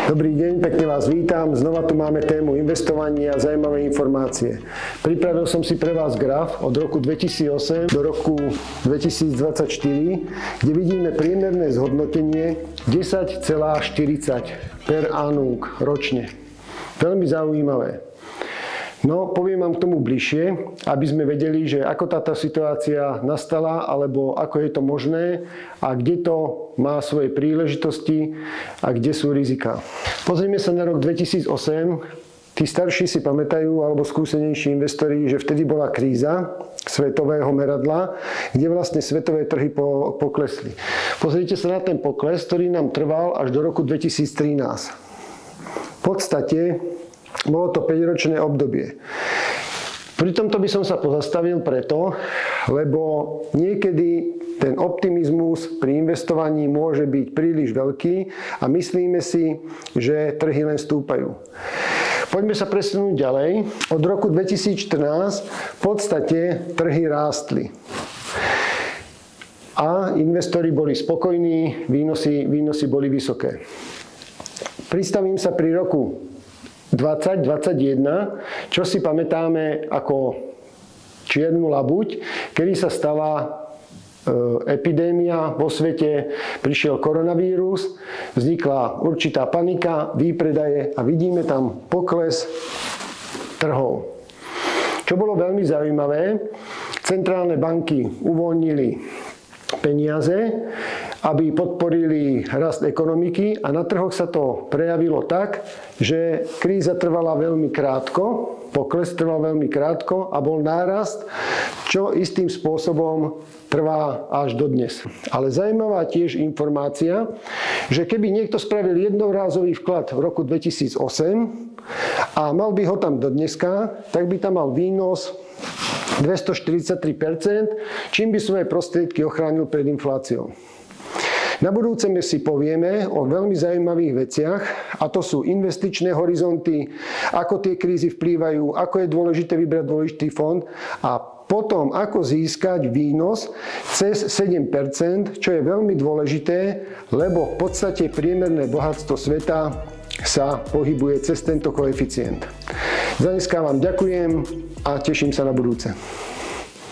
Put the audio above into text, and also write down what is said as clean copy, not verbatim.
Dobrý deň, pekne vás vítam. Znova tu máme tému investovania a zaujímavé informácie. Pripravil som si pre vás graf od roku 2008 do roku 2024, kde vidíme priemerné zhodnotenie 10,40 per annum ročne. Veľmi zaujímavé. No, poviem vám k tomu bližšie, aby sme vedeli, že ako táto situácia nastala, alebo ako je to možné a kde to má svoje príležitosti a kde sú rizika. Pozrieme sa na rok 2008. Tí starší si pamätajú, alebo skúsenejší investori, že vtedy bola kríza svetového meradla, kde vlastne svetové trhy poklesli. Pozrite sa na ten pokles, ktorý nám trval až do roku 2013. V podstate bolo to 5-ročné obdobie. Pri tomto by som sa pozastavil preto, lebo niekedy ten optimizmus pri investovaní môže byť príliš veľký a myslíme si, že trhy len stúpajú. Poďme sa presunúť ďalej. Od roku 2014 v podstate trhy rástli. A investori boli spokojní, výnosy boli vysoké. Pristavím sa pri roku 2021, čo si pamätáme ako čiernu labuť, kedy sa stala epidémia vo svete, prišiel koronavírus, vznikla určitá panika, výpredaje a vidíme tam pokles trhov. Čo bolo veľmi zaujímavé, centrálne banky uvoľnili peniaze, aby podporili rast ekonomiky a na trhoch sa to prejavilo tak, že kríza trvala veľmi krátko, pokles trval veľmi krátko a bol nárast, čo istým spôsobom trvá až dodnes. Ale zaujímavá tiež informácia, že keby niekto spravil jednorázový vklad v roku 2008 a mal by ho tam do dneska, tak by tam mal výnos 243%, čím by svoje prostriedky ochránil pred infláciou. Na budúce si povieme o veľmi zaujímavých veciach, a to sú investičné horizonty, ako tie krízy vplývajú, ako je dôležité vybrať dôležitý fond a potom ako získať výnos cez 7%, čo je veľmi dôležité, lebo v podstate priemerné bohatstvo sveta sa pohybuje cez tento koeficient. Za dneska vám ďakujem a teším sa na budúce.